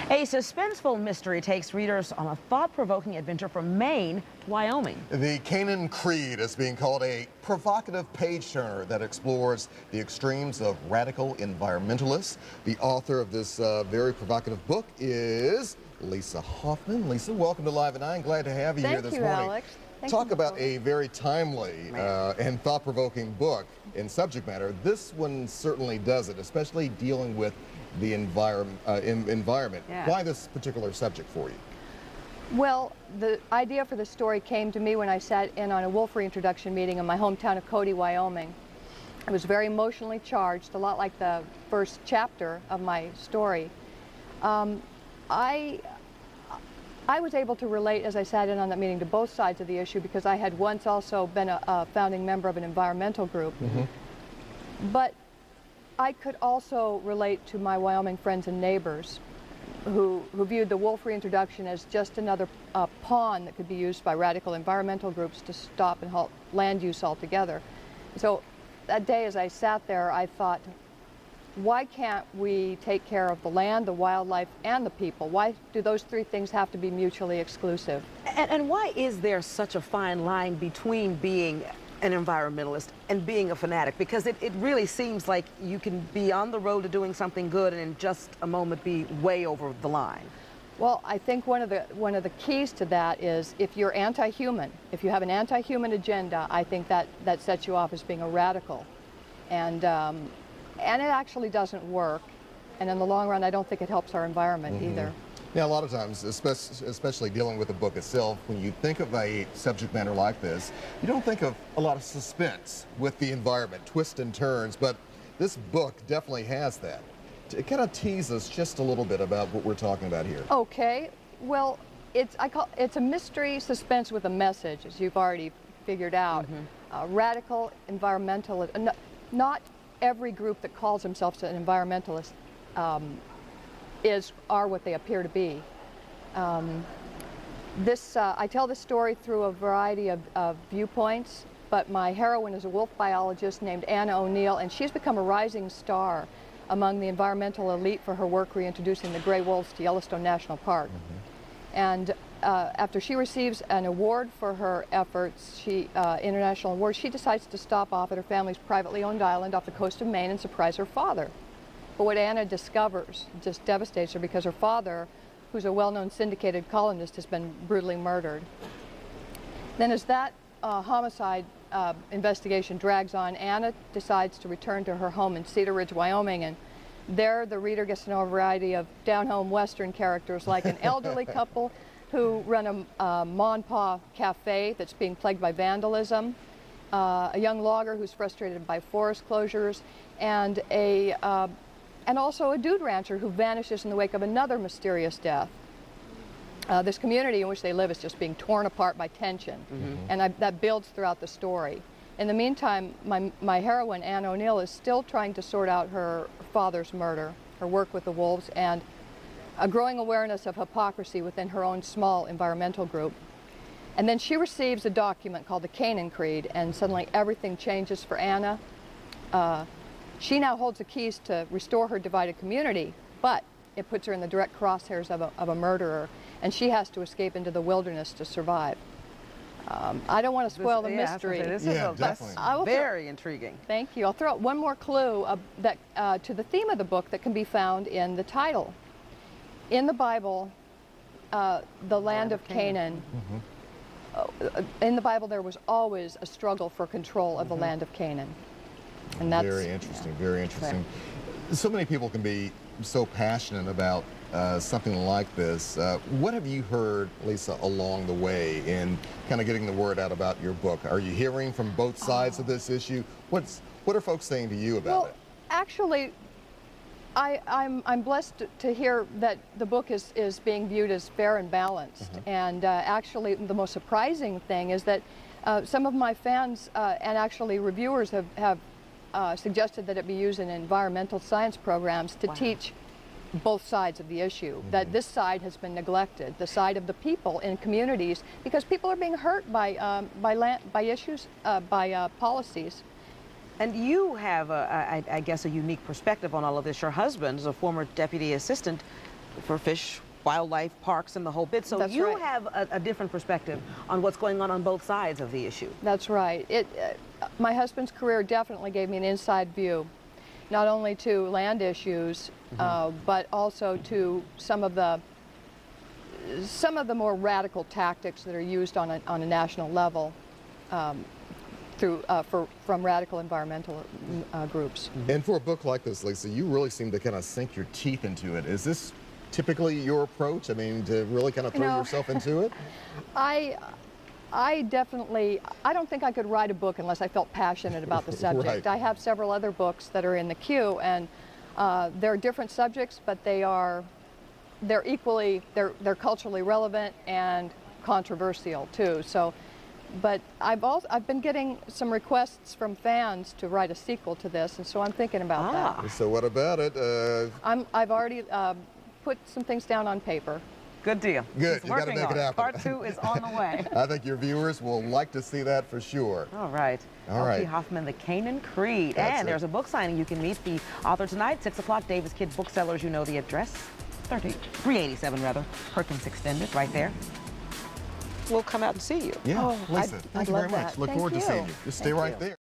A suspenseful mystery takes readers on a thought-provoking adventure from Maine to Wyoming. The Canaan Creed is being called a provocative page-turner that explores the extremes of radical environmentalists. The author of this very provocative book is Lisa Hoffman. Lisa, welcome to Live at 9. Glad to have you here this morning. Alex. Talk about a very timely and thought-provoking book in subject matter. This one certainly does it, especially dealing with the environment. Yeah. Why this particular subject for you? Well, the idea for the story came to me when I sat in on a wolf reintroduction meeting in my hometown of Cody, Wyoming. It was very emotionally charged, a lot like the first chapter of my story. I was able to relate, as I sat in on that meeting, to both sides of the issue because I had once also been a founding member of an environmental group. But I could also relate to my Wyoming friends and neighbors who viewed the wolf reintroduction as just another pawn that could be used by radical environmental groups to stop and halt land use altogether. So that day as I sat there, I thought, why can't we take care of the land, the wildlife, and the people? Why do those three things have to be mutually exclusive? And why is there such a fine line between being an environmentalist and being a fanatic? Because it really seems like you can be on the road to doing something good and in just a moment be way over the line. Well, I think one of the keys to that is if you're anti-human, if you have an anti-human agenda, I think that sets you off as being a radical. And it actually doesn't work. And in the long run, I don't think it helps our environment either. Yeah, a lot of times, especially dealing with the book itself, when you think of a subject matter like this, you don't think of a lot of suspense with the environment, twists and turns, but this book definitely has that. It kind of teases us just a little bit about what we're talking about here. Okay, well, it's a mystery suspense with a message, as you've already figured out. Radical environmentalist, not every group that calls themselves an environmentalist are what they appear to be. I tell this story through a variety of viewpoints, but my heroine is a wolf biologist named Anna O'Neill, and she's become a rising star among the environmental elite for her work reintroducing the gray wolves to Yellowstone National Park. And after she receives an award for her efforts, international award, she decides to stop off at her family's privately owned island off the coast of Maine and surprise her father. But what Anna discovers just devastates her because her father, who's a well-known syndicated columnist, has been brutally murdered. Then as that homicide investigation drags on, Anna decides to return to her home in Cedar Ridge, Wyoming, and there the reader gets to know a variety of down-home Western characters like an elderly couple who run a Ma and Pa cafe that's being plagued by vandalism, a young logger who's frustrated by forest closures, and also a dude rancher who vanishes in the wake of another mysterious death. This community in which they live is just being torn apart by tension, and that builds throughout the story. In the meantime, my heroine, Anne O'Neill, is still trying to sort out her father's murder, her work with the wolves, and a growing awareness of hypocrisy within her own small environmental group. And then she receives a document called the Canaan Creed, and suddenly everything changes for Anna. She now holds the keys to restore her divided community, but it puts her in the direct crosshairs of a murderer, and she has to escape into the wilderness to survive. I don't want to spoil the mystery. This is very intriguing. Thank you. I'll throw out one more clue to the theme of the book that can be found in the title. In the Bible, the land of Canaan, in the Bible there was always a struggle for control of the land of Canaan. And that's very interesting, very interesting. So many people can be so passionate about something like this. What have you heard, Lisa, along the way in kind of getting the word out about your book? Are you hearing from both sides of this issue? What are folks saying to you about it? Actually, I'm blessed to hear that the book is being viewed as fair and balanced. And actually, the most surprising thing is that some of my fans and actually reviewers have suggested that it be used in environmental science programs to teach both sides of the issue, that this side has been neglected, the side of the people in communities, because people are being hurt by policies. And you have, I guess, a unique perspective on all of this. Your husband is a former deputy assistant for fish, wildlife, parks, and the whole bit. So That's you right. have a different perspective on what's going on both sides of the issue. That's right. My husband's career definitely gave me an inside view, not only to land issues, but also to some of the more radical tactics that are used on a national level from radical environmental groups. And for a book like this, Lisa, you really seem to kind of sink your teeth into it. Is this typically your approach? I mean, to really kind of throw yourself into it? I don't think I could write a book unless I felt passionate about the subject. Right. I have several other books that are in the queue, and they're different subjects, but they're culturally relevant and controversial too. So, but I've been getting some requests from fans to write a sequel to this, and so I'm thinking about that. So what about it? I've already put some things down on paper. Good deal. Good. He's You got to working make on it happen. Part 2 is on the way. I think your viewers will like to see that for sure. All right. All right. Hoffman, The Canaan Creed. That's and it. there's a book signing. You can meet the author tonight, 6 o'clock, Davis Kidd Booksellers. You know the address. 387 rather. Perkins Extended, right there. We'll come out and see you. Yeah, Oh, Lisa, I'd thank you very love much. that. Look Thank forward to you. seeing you. Just stay Thank right you. there.